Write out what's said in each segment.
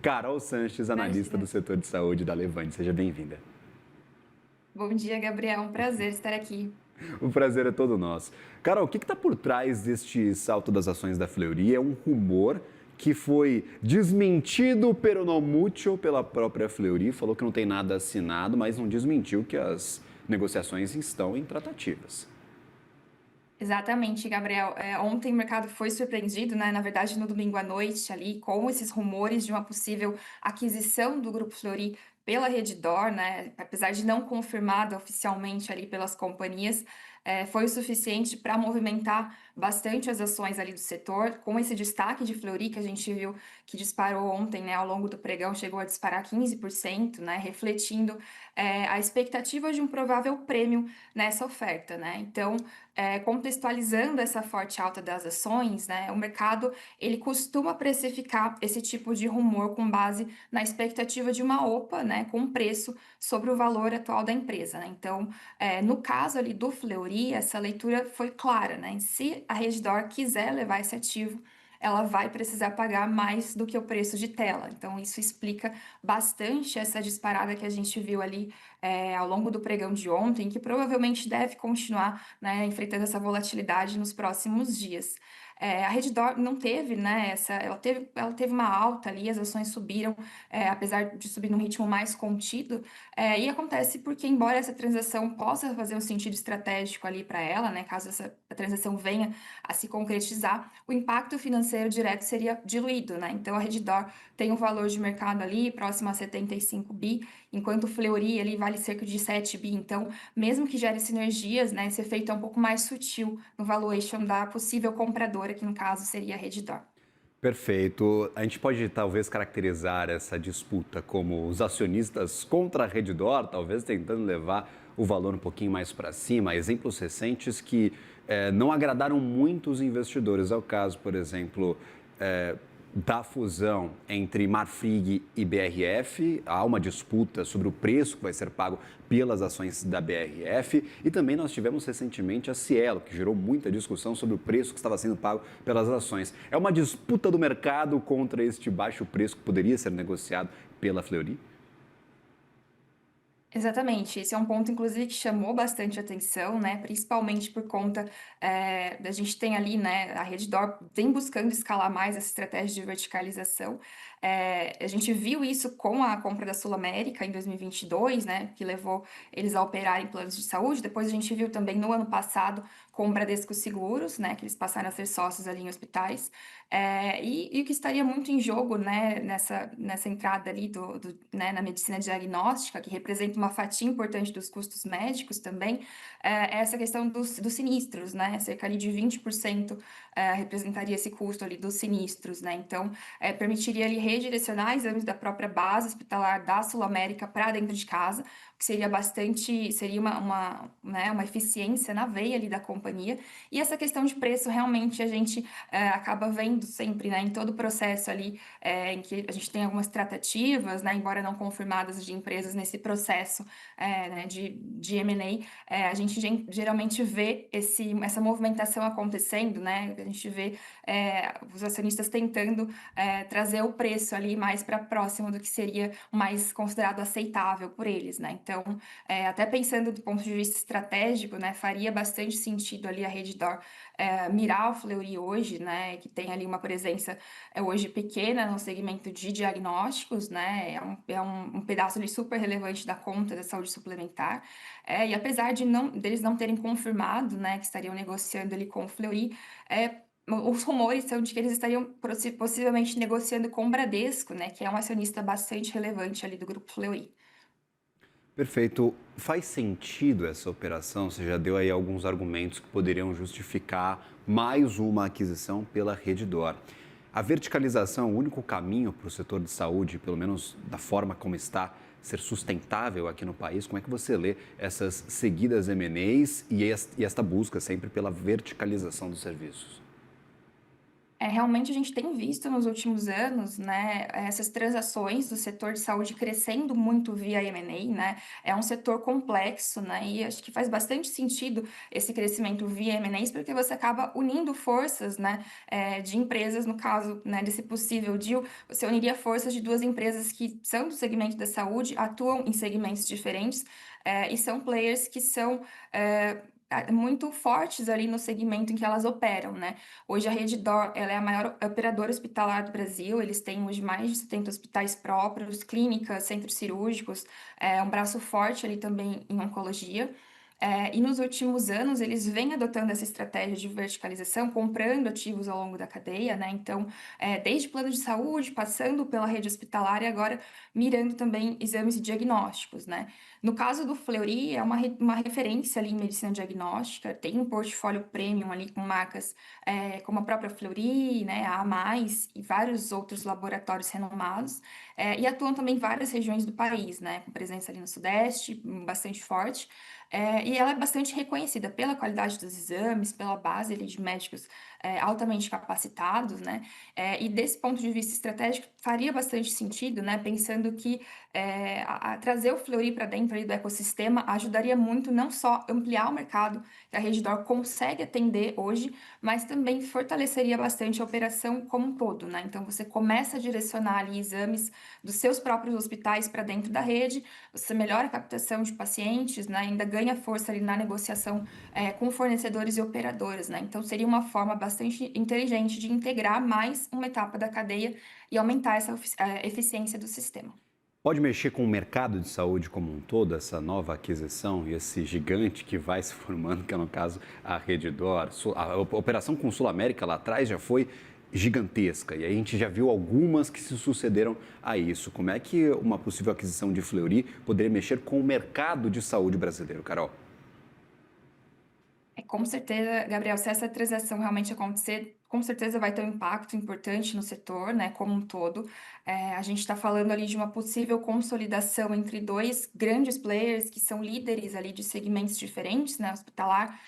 Carol Sanches, analista Imagina. do setor de saúde da Levante. Seja bem-vinda. Bom dia, Gabriel. Um prazer estar aqui. O prazer é todo nosso. Carol, o que está por trás deste salto das ações da Fleury? É um rumor que foi desmentido, pero não mucho, pela própria Fleury. Falou que não tem nada assinado, mas não desmentiu que as negociações estão em tratativas. Exatamente, Gabriel. Ontem o mercado foi surpreendido, né? Na verdade, no domingo à noite, ali, com esses rumores de uma possível aquisição do Grupo Fleury pela Redditor, né? Apesar de não confirmada oficialmente ali pelas companhias, foi o suficiente para movimentar bastante as ações ali do setor. Com esse destaque de Fleury que a gente viu que disparou ontem, né? Ao longo do pregão, chegou a disparar 15%, né? Refletindo a expectativa de um provável prêmio nessa oferta, né? Então, contextualizando essa forte alta das ações, né, o mercado ele costuma precificar esse tipo de rumor com base na expectativa de uma OPA, né, com um preço sobre o valor atual da empresa, né? Então, no caso ali do Fleury, essa leitura foi clara, né? Se a Redditor quiser levar esse ativo, ela vai precisar pagar mais do que o preço de tela. Então, isso explica bastante essa disparada que a gente viu ali ao longo do pregão de ontem, que provavelmente deve continuar, né, enfrentando essa volatilidade nos próximos dias. A Redditor não teve, né, ela teve uma alta ali, as ações subiram, apesar de subir num ritmo mais contido, e acontece porque, embora essa transação possa fazer um sentido estratégico ali para ela, né, caso essa transação venha a se concretizar, o impacto financeiro direto seria diluído, né? Então a Redditor tem um valor de mercado ali próximo a 75 bi, enquanto o Fleury ali vale cerca de 7 bi. Então, mesmo que gere sinergias, né, esse efeito é um pouco mais sutil no valuation da possível compradora, que no caso seria a Redditor. Perfeito. A gente pode talvez caracterizar essa disputa como os acionistas contra a Redditor, talvez tentando levar o valor um pouquinho mais para cima. Exemplos recentes que não agradaram muito os investidores. É o caso, por exemplo, da fusão entre Marfrig e BRF. Há uma disputa sobre o preço que vai ser pago pelas ações da BRF. E também nós tivemos recentemente a Cielo, que gerou muita discussão sobre o preço que estava sendo pago pelas ações. É uma disputa do mercado contra este baixo preço que poderia ser negociado pela Fleury? Exatamente, esse é um ponto, inclusive, que chamou bastante atenção, né? Principalmente por conta da gente tem ali, né? A Redditor vem buscando escalar mais essa estratégia de verticalização. A gente viu isso com a compra da Sul América em 2022, né? Que levou eles a operarem planos de saúde. Depois a gente viu também no ano passado com o Bradesco Seguros, né? Que eles passaram a ser sócios ali em hospitais. E o que estaria muito em jogo, né? Nessa entrada ali né, na medicina diagnóstica, que representa uma fatia importante dos custos médicos também, é essa questão dos sinistros, né? Cerca ali de 20% representaria esse custo ali dos sinistros, né? Então, permitiria ali redirecionar exames da própria base hospitalar da Sul América para dentro de casa, o que seria né, uma eficiência na veia ali da companhia. E essa questão de preço, realmente, a gente acaba vendo sempre, né, em todo o processo ali, em que a gente tem algumas tratativas, né, embora não confirmadas de empresas nesse processo né, de M&A, a gente geralmente vê essa movimentação acontecendo, né, a gente vê os acionistas tentando trazer o preço ali mais para próximo do que seria mais considerado aceitável por eles, né, então, até pensando do ponto de vista estratégico, né, faria bastante sentido ali a Redditor mirar o Fleury hoje, né, que tem ali uma presença hoje pequena no segmento de diagnósticos, né, um pedaço ali super relevante da conta da saúde suplementar, e apesar deles não terem confirmado, né, que estariam negociando ali com o Fleury, os rumores são de que eles estariam possivelmente negociando com o Bradesco, né, que é um acionista bastante relevante ali do grupo Fleury. Perfeito. Faz sentido essa operação? Você já deu aí alguns argumentos que poderiam justificar mais uma aquisição pela Redditor. A verticalização é o único caminho para o setor de saúde, pelo menos da forma como está, ser sustentável aqui no país? Como é que você lê essas seguidas M&As e esta busca sempre pela verticalização dos serviços? Realmente a gente tem visto nos últimos anos, né, essas transações do setor de saúde crescendo muito via M&A, né? É um setor complexo, né? E acho que faz bastante sentido esse crescimento via M&As, porque você acaba unindo forças, né, de empresas, no caso, né, desse possível deal, você uniria forças de duas empresas que são do segmento da saúde, atuam em segmentos diferentes, e são players que são muito fortes ali no segmento em que elas operam, né? Hoje a Rede D'Or, ela é a maior operadora hospitalar do Brasil, eles têm hoje mais de 70 hospitais próprios, clínicas, centros cirúrgicos, um braço forte ali também em oncologia. E nos últimos anos eles vêm adotando essa estratégia de verticalização, comprando ativos ao longo da cadeia, né? Então, desde plano de saúde, passando pela rede hospitalar e agora mirando também exames e diagnósticos, né? No caso do Fleury, é uma referência ali em medicina diagnóstica, tem um portfólio premium ali com marcas como a própria Fleury, né, a AMAIS e vários outros laboratórios renomados, e atuam também em várias regiões do país, né, com presença ali no Sudeste, bastante forte, e ela é bastante reconhecida pela qualidade dos exames, pela base ali de médicos altamente capacitados, né, e desse ponto de vista estratégico faria bastante sentido, né, pensando que trazer o Fleury para dentro ali do ecossistema ajudaria muito não só ampliar o mercado que a Rede D'Or consegue atender hoje, mas também fortaleceria bastante a operação como um todo, né? Então você começa a direcionar ali exames dos seus próprios hospitais para dentro da rede, você melhora a captação de pacientes, né? Ainda ganha força ali na negociação com fornecedores e operadoras, né? Então seria uma forma bastante inteligente de integrar mais uma etapa da cadeia e aumentar essa eficiência do sistema. Pode mexer com o mercado de saúde como um todo, essa nova aquisição e esse gigante que vai se formando, que é no caso a Rede D'Or. A operação com Sul América lá atrás já foi gigantesca e a gente já viu algumas que se sucederam a isso. Como é que uma possível aquisição de Fleury poderia mexer com o mercado de saúde brasileiro, Carol? Com certeza, Gabriel, se essa transação realmente acontecer, com certeza vai ter um impacto importante no setor, né, como um todo. A gente está falando ali de uma possível consolidação entre dois grandes players que são líderes ali de segmentos diferentes, né, hospitalar,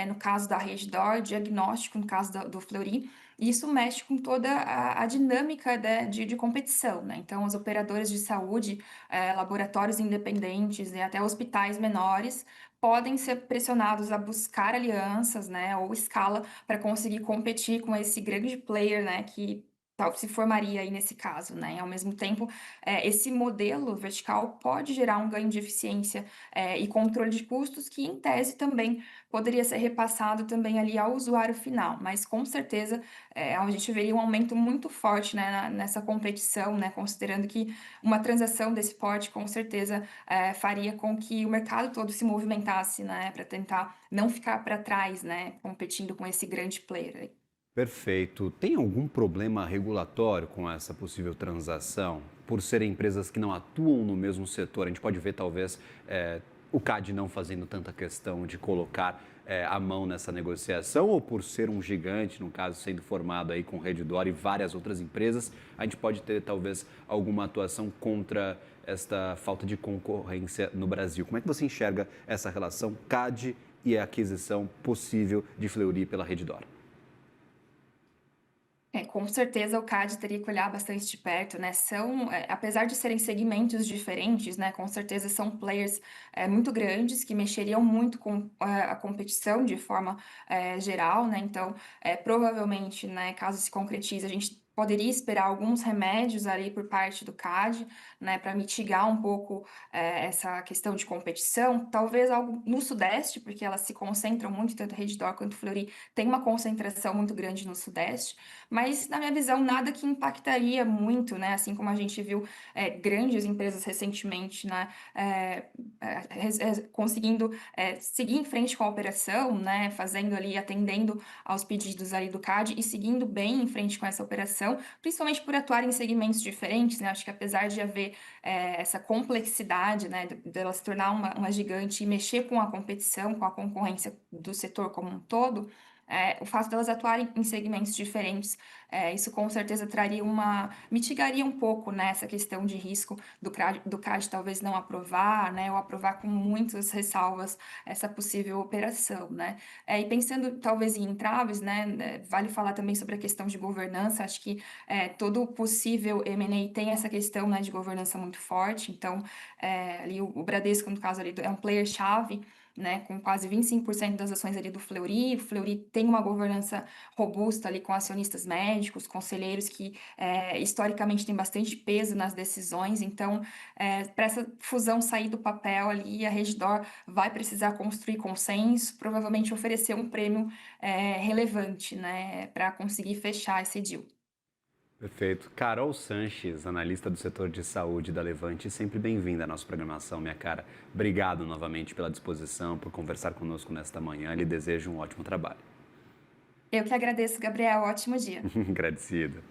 no caso da Rede D'Or, diagnóstico, no caso do Fleury. E isso mexe com toda a dinâmica, né, de competição, né? Então, os operadores de saúde, laboratórios independentes e até hospitais menores podem ser pressionados a buscar alianças, né, ou escala para conseguir competir com esse grande player, né, que tal se formaria aí nesse caso, né? E ao mesmo tempo, esse modelo vertical pode gerar um ganho de eficiência, e controle de custos que, em tese, também poderia ser repassado também ali ao usuário final, mas com certeza a gente veria um aumento muito forte, né, nessa competição, né, considerando que uma transação desse porte com certeza faria com que o mercado todo se movimentasse, né, para tentar não ficar para trás, né, competindo com esse grande player aí. Perfeito. Tem algum problema regulatório com essa possível transação? Por serem empresas que não atuam no mesmo setor, a gente pode ver talvez o CAD não fazendo tanta questão de colocar a mão nessa negociação, ou por ser um gigante, no caso sendo formado aí com Redditor e várias outras empresas, a gente pode ter talvez alguma atuação contra esta falta de concorrência no Brasil. Como é que você enxerga essa relação CAD e a aquisição possível de Fleury pela Redditor? Com certeza o CAD teria que olhar bastante de perto, né? Apesar de serem segmentos diferentes, né? Com certeza são players muito grandes que mexeriam muito com a competição de forma geral, né? Então, provavelmente, né? Caso se concretize, a gente poderia esperar alguns remédios ali por parte do CAD, né? Para mitigar um pouco essa questão de competição. Talvez algo no Sudeste, porque elas se concentram muito, tanto a Redditor quanto o Fleury tem uma concentração muito grande no Sudeste. Mas, na minha visão, nada que impactaria muito, né? Assim como a gente viu grandes empresas recentemente, né? Conseguindo seguir em frente com a operação, né? Fazendo ali, atendendo aos pedidos ali do CAD e seguindo bem em frente com essa operação, principalmente por atuar em segmentos diferentes, né? Acho que apesar de haver essa complexidade, né? Dela se tornar uma gigante e mexer com a competição, com a concorrência do setor como um todo, O fato delas atuarem em segmentos diferentes, isso com certeza traria mitigaria um pouco, né, essa questão de risco do CAD talvez não aprovar, né, ou aprovar com muitas ressalvas essa possível operação, né. E pensando talvez em entraves, né, vale falar também sobre a questão de governança, acho que, todo possível M&A tem essa questão, né, de governança muito forte, então, ali o Bradesco, no caso ali, é um player chave, né, com quase 25% das ações ali do Fleury. O Fleury tem uma governança robusta ali com acionistas médicos, conselheiros que historicamente têm bastante peso nas decisões. Então, para essa fusão sair do papel ali, a Redditor vai precisar construir consenso, provavelmente oferecer um prêmio relevante, né, para conseguir fechar esse deal. Perfeito. Carol Sanches, analista do setor de saúde da Levante, sempre bem-vinda à nossa programação, minha cara. Obrigado novamente pela disposição, por conversar conosco nesta manhã. Lhe desejo um ótimo trabalho. Eu que agradeço, Gabriel. Ótimo dia. Agradecido.